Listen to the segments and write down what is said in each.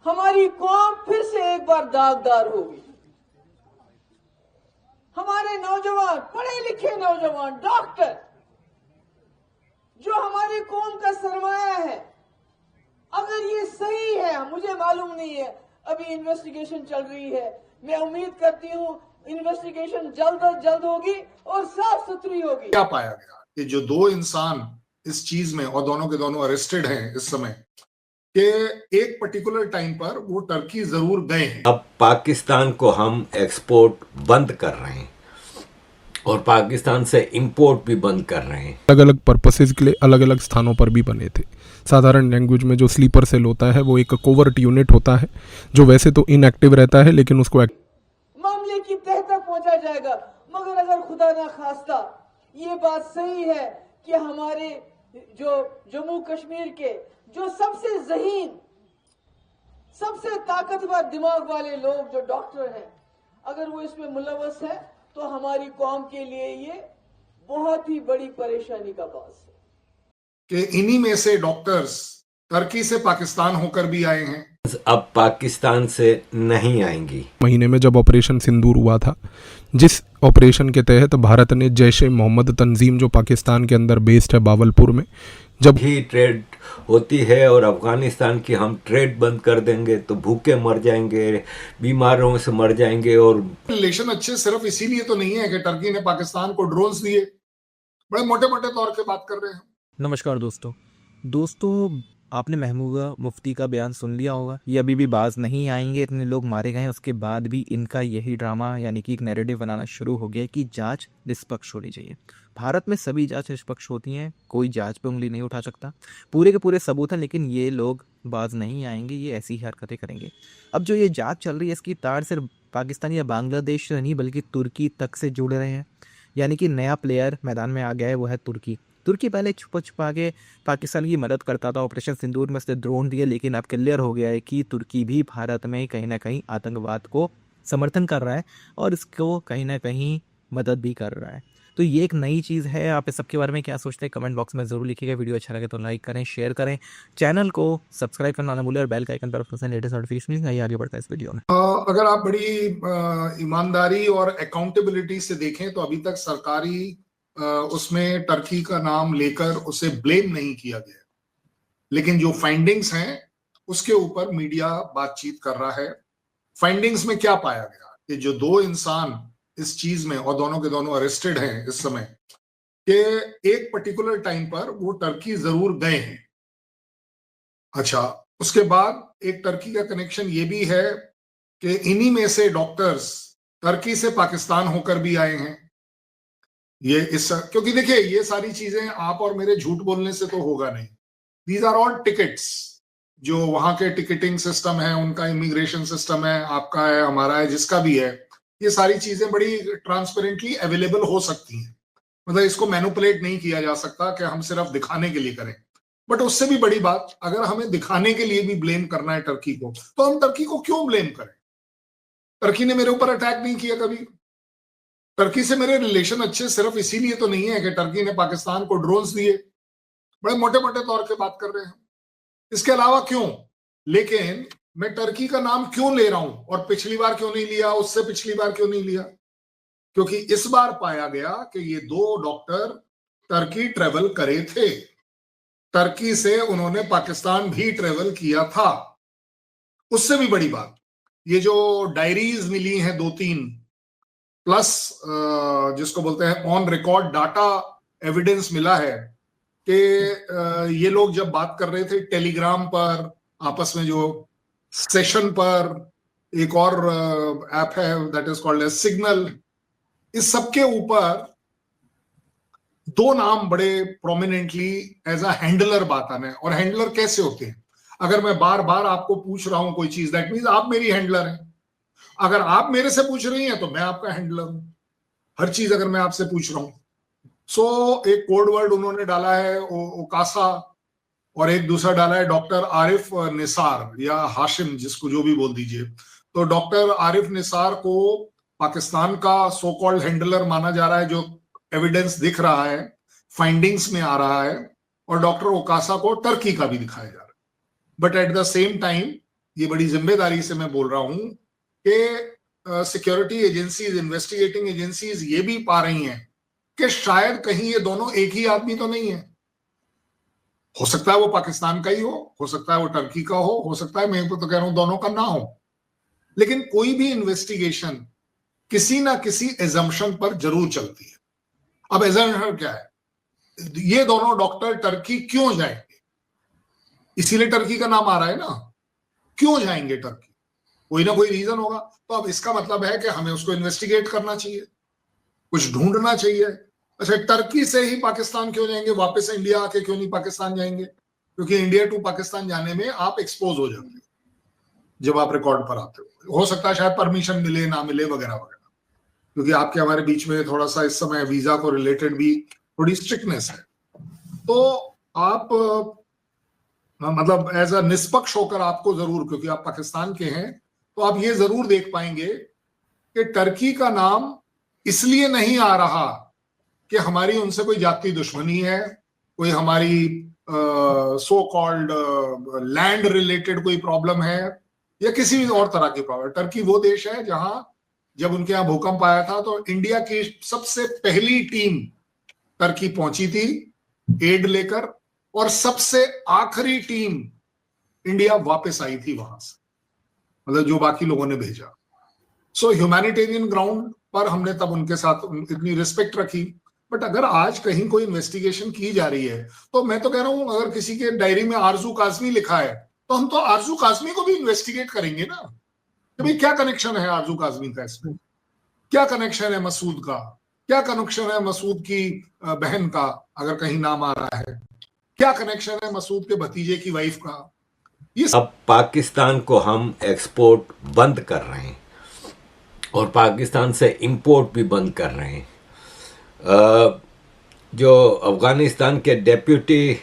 हमारी कौम फिर से एक बार दागदार होगी। हमारे नौजवान, पढ़े लिखे नौजवान, डॉक्टर, जो हमारी कौम का सरमाया है, अगर ये सही है, मुझे मालूम नहीं है, अभी इन्वेस्टिगेशन चल रही है, मैं उम्मीद करती हूं इन्वेस्टिगेशन जल्द अज जल्द होगी और साफ सुथरी होगी। क्या पाया गया कि जो दो इंसान इस चीज में, और दोनों के दोनों अरेस्टेड हैं इस समय, कि एक पर्टिकुलर टाइम पर वो टर्की जरूर गए हैं। अब पाकिस्तान को हम एक्सपोर्ट बंद कर रहे हैं और पाकिस्तान से इंपोर्ट भी बंद कर रहे हैं। अलग अलग पर्पसेस के लिए अलग अलग स्थानों पर भी बने थे। साधारण लैंग्वेज में जो स्लीपर सेल होता है वो एक कोवर्ट यूनिट होता है जो वैसे तो इनएक्टिव रहता है, लेकिन उसको मामले की तह तक पहुंचा जाएगा। मगर अगर खुदा ना खास्ता ये बात सही है कि हमारे जो जम्मू कश्मीर के जो सबसे ज़हीन, सबसे ताकतवर दिमाग वाले लोग जो डॉक्टर हैं, अगर वो इसमें मुलव्वस है तो हमारी कौम के लिए ये बहुत ही बड़ी परेशानी का बात है कि इन्हीं में से डॉक्टर्स टर्की से पाकिस्तान होकर भी आए हैं। अब पाकिस्तान से नहीं आएंगी। महीने में जब ऑपरेशन सिंदूर हुआ था, जिस ऑपरेशन के तहत भारत ने जैश ए मोहम्मद तंजीम जो पाकिस्तान के अंदर बेस्ड है बावलपुर में, जब ही ट्रेड होती है और अफगानिस्तान की हम ट्रेड बंद कर देंगे तो भूखे मर जाएंगे, बीमारों से मर जाएंगे। और रिलेशन अच्छे सिर्फ इसीलिए तो नहीं है कि टर्की ने पाकिस्तान को ड्रोन्स दिए, बड़े मोटे मोटे तौर पे बात कर रहे हैं। नमस्कार दोस्तों, आपने महबूबा मुफ्ती का बयान सुन लिया होगा। ये अभी भी बाज नहीं आएंगे, इतने लोग मारे गए हैं, उसके बाद भी इनका यही ड्रामा यानी कि एक नैरेटिव बनाना शुरू हो गया कि जांच निष्पक्ष होनी चाहिए। भारत में सभी जांच निष्पक्ष होती हैं, कोई जांच पे उंगली नहीं उठा सकता, पूरे के पूरे सबूत हैं, लेकिन ये लोग बाज नहीं आएंगे, ये ऐसी ही हरकतें करेंगे। अब जो ये जांच चल रही है इसकी तार सिर्फ पाकिस्तान या बांग्लादेश से नहीं बल्कि तुर्की तक से जुड़ रहे हैं। यानी कि नया प्लेयर मैदान में आ गया है, वो है तुर्की। तुर्की पहले छुपा छुपा के पाकिस्तान की मदद करता था, ऑपरेशन सिंदूर में उसने ड्रोन दिए, लेकिन अब क्लियर हो गया है कि तुर्की भी भारत में कहीं ना कहीं आतंकवाद को समर्थन कर रहा है और इसको कहीं ना कहीं मदद भी कर रहा है। तो ये एक नई चीज़ है। आप इस सबके बारे में क्या सोचते हैं कमेंट बॉक्स में ज़रूर लिखिएगा। वीडियो अच्छा लगे तो लाइक करें, शेयर करें, चैनल को सब्सक्राइब करना ना भूलें और बेल का आइकन पर अपने लेटेस्ट नोटिफिकेशन आइए आगे बढ़ता है इस वीडियो में। अगर आप बड़ी ईमानदारी और अकाउंटेबिलिटी से देखें तो अभी तक सरकारी उसमें टर्की का नाम लेकर उसे ब्लेम नहीं किया गया, लेकिन जो फाइंडिंग्स हैं उसके ऊपर मीडिया बातचीत कर रहा है। फाइंडिंग्स में क्या पाया गया कि जो दो इंसान इस चीज में, और दोनों के दोनों अरेस्टेड हैं इस समय, कि एक पर्टिकुलर टाइम पर वो टर्की जरूर गए हैं। अच्छा, उसके बाद एक टर्की का कनेक्शन ये भी है कि इन्हीं में से डॉक्टर्स टर्की से पाकिस्तान होकर भी आए हैं। ये इस, क्योंकि देखिए ये सारी चीजें आप और मेरे झूठ बोलने से तो होगा नहीं। दीज आर ऑल टिकट्स, जो वहां के टिकटिंग सिस्टम है, उनका इमिग्रेशन सिस्टम है, आपका है, हमारा है, जिसका भी है, ये सारी चीजें बड़ी ट्रांसपेरेंटली अवेलेबल हो सकती हैं। मतलब इसको मैनिपुलेट नहीं किया जा सकता कि हम सिर्फ दिखाने के लिए करें। बट उससे भी बड़ी बात, अगर हमें दिखाने के लिए भी ब्लेम करना है टर्की को, तो हम टर्की को क्यों ब्लेम करें? टर्की ने मेरे ऊपर अटैक नहीं किया कभी। टर्की से मेरे रिलेशन अच्छे सिर्फ इसीलिए तो नहीं है कि टर्की ने पाकिस्तान को ड्रोन्स दिए, बड़े मोटे मोटे तौर पे बात कर रहे हैं। इसके अलावा क्यों, लेकिन मैं टर्की का नाम क्यों ले रहा हूं और पिछली बार क्यों नहीं लिया, उससे पिछली बार क्यों नहीं लिया? क्योंकि इस बार पाया गया कि ये दो डॉक्टर टर्की ट्रेवल करे थे, टर्की से उन्होंने पाकिस्तान भी ट्रेवल किया था। उससे भी बड़ी बात, ये जो डायरीज मिली हैं 2-3 प्लस जिसको बोलते हैं ऑन रिकॉर्ड डाटा एविडेंस मिला है कि ये लोग जब बात कर रहे थे टेलीग्राम पर आपस में, जो सेशन पर एक और ऐप है that is called edge signal, इस सबके ऊपर दो नाम बड़े प्रोमिनेंटली एज अ हैंडलर बात आने। और हैंडलर कैसे होते हैं? अगर मैं बार बार आपको पूछ रहा हूं कोई चीज, दैट मीन्स आप मेरी हैंडलर हैं। अगर आप मेरे से पूछ रही हैं तो मैं आपका हैंडलर हूं, हर चीज अगर मैं आपसे पूछ रहा हूं। सो एक कोड वर्ड उन्होंने डाला है ओकासा, और एक दूसरा डाला है डॉक्टर आरिफ निसार या हाशिम, जिसको जो भी बोल दीजिए। तो डॉक्टर आरिफ निसार को पाकिस्तान का सो कॉल्ड हैंडलर माना जा रहा है, जो एविडेंस दिख रहा है, फाइंडिंग्स में आ रहा है, और डॉक्टर ओकासा को टर्की का भी दिखाया जा रहा है। But at the same time ये बड़ी जिम्मेदारी से मैं बोल रहा हूं कि सिक्योरिटी एजेंसीज, इन्वेस्टिगेटिंग एजेंसीज ये भी पा रही हैं कि शायद कहीं ये दोनों एक ही आदमी तो नहीं है। हो सकता है वो पाकिस्तान का ही हो सकता है वो टर्की का हो सकता है, मैं तो कह रहा हूं दोनों का ना हो, लेकिन कोई भी इन्वेस्टिगेशन किसी ना किसी एजम्पशन पर जरूर चलती है। अब एजम्पशन क्या है? ये दोनों डॉक्टर टर्की क्यों जाएंगे? इसीलिए टर्की का नाम आ रहा है ना। क्यों जाएंगे टर्की? कोई ना कोई रीजन होगा। तो अब इसका मतलब है कि हमें उसको इन्वेस्टिगेट करना चाहिए, कुछ ढूंढना चाहिए। अच्छा, टर्की से ही पाकिस्तान क्यों जाएंगे? वापस इंडिया आके क्यों नहीं पाकिस्तान जाएंगे? क्योंकि इंडिया टू पाकिस्तान जाने में आप एक्सपोज हो जाते हो जब आप रिकॉर्ड पर आते हो सकता है शायद परमिशन मिले ना मिले वगैरह वगैरह, क्योंकि आपके हमारे बीच में थोड़ा सा इस समय वीजा को रिलेटेड भी थोड़ी स्ट्रिक्टनेस है। तो आप मतलब एज अ निष्पक्ष होकर आपको जरूर, क्योंकि आप पाकिस्तान के हैं, तो आप ये जरूर देख पाएंगे कि टर्की का नाम इसलिए नहीं आ रहा कि हमारी उनसे कोई जाती दुश्मनी है, कोई हमारी सो कॉल्ड लैंड रिलेटेड कोई प्रॉब्लम है या किसी भी और तरह की प्रॉब्लम। टर्की वो देश है जहां जब उनके यहाँ भूकंप आया था तो इंडिया की सबसे पहली टीम टर्की पहुंची थी एड लेकर, और सबसे आखिरी टीम इंडिया वापस आई थी वहां से, मतलब जो बाकी लोगों ने भेजा। सो ह्यूमैनिटेरियन ग्राउंड पर हमने तब उनके साथ इतनी रिस्पेक्ट रखी। बट अगर आज कहीं कोई इन्वेस्टिगेशन की जा रही है तो मैं तो कह रहा हूं, अगर किसी के डायरी में आरजू काजमी लिखा है तो हम तो आरजू काजमी को भी इन्वेस्टिगेट करेंगे ना कि भाई क्या कनेक्शन है आरजू काजमी का इसमें, क्या कनेक्शन है मसूद का, क्या कनेक्शन है मसूद की बहन का अगर कहीं नाम आ रहा है, क्या कनेक्शन है मसूद के भतीजे की वाइफ का। अब पाकिस्तान को हम एक्सपोर्ट बंद कर रहे हैं और पाकिस्तान से इंपोर्ट भी बंद कर रहे हैं। जो अफ़गानिस्तान के डेप्यूटी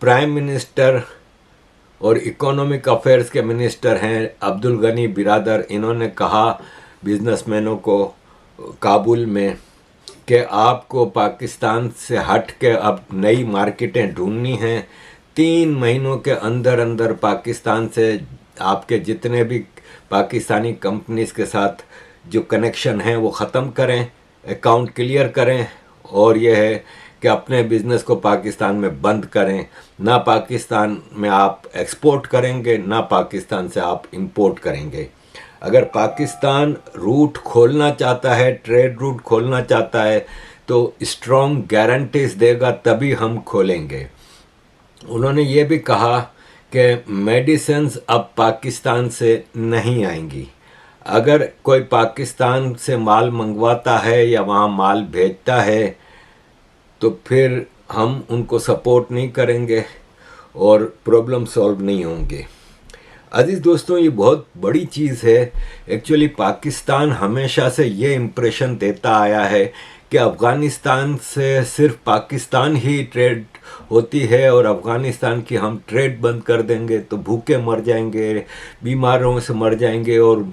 प्राइम मिनिस्टर और इकोनॉमिक अफेयर्स के मिनिस्टर हैं अब्दुल गनी बिरादर, इन्होंने कहा बिजनेसमैनों को काबुल में कि आपको पाकिस्तान से हट के अब नई मार्केटें ढूंढनी हैं। 3 महीनों के अंदर अंदर पाकिस्तान से आपके जितने भी पाकिस्तानी कंपनीज के साथ जो कनेक्शन हैं वो ख़त्म करें, अकाउंट क्लियर करें, और यह है कि अपने बिज़नेस को पाकिस्तान में बंद करें। ना पाकिस्तान में आप एक्सपोर्ट करेंगे, ना पाकिस्तान से आप इंपोर्ट करेंगे। अगर पाकिस्तान रूट खोलना चाहता है, ट्रेड रूट खोलना चाहता है, तो स्ट्रॉन्ग गारंटीज देगा तभी हम खोलेंगे। उन्होंने ये भी कहा कि मेडिसिन्स अब पाकिस्तान से नहीं आएंगी। अगर कोई पाकिस्तान से माल मंगवाता है या वहाँ माल भेजता है तो फिर हम उनको सपोर्ट नहीं करेंगे और प्रॉब्लम सॉल्व नहीं होंगे। अजीज़ दोस्तों, ये बहुत बड़ी चीज़ है। एक्चुअली पाकिस्तान हमेशा से ये इम्प्रेशन देता आया है कि अफ़गानिस्तान से सिर्फ पाकिस्तान ही ट्रेड होती है और अफ़गानिस्तान की हम ट्रेड बंद कर देंगे तो भूखे मर जाएंगे, बीमारों से मर जाएंगे और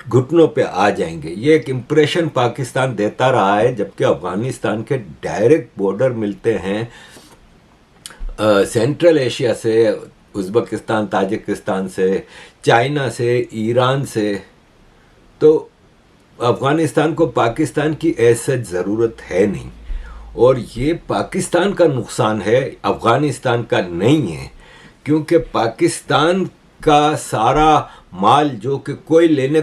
घुटनों पे आ जाएंगे। ये एक इम्प्रेशन पाकिस्तान देता रहा है, जबकि अफ़गानिस्तान के डायरेक्ट बॉर्डर मिलते हैं सेंट्रल एशिया से, उज़्बेकिस्तान, ताजिकिस्तान से, चाइना से, ईरान से। तो अफ़गानिस्तान को पाकिस्तान की ऐसे ज़रूरत है नहीं, और ये पाकिस्तान का नुकसान है, अफ़गानिस्तान का नहीं है, क्योंकि पाकिस्तान का सारा माल जो कि कोई लेने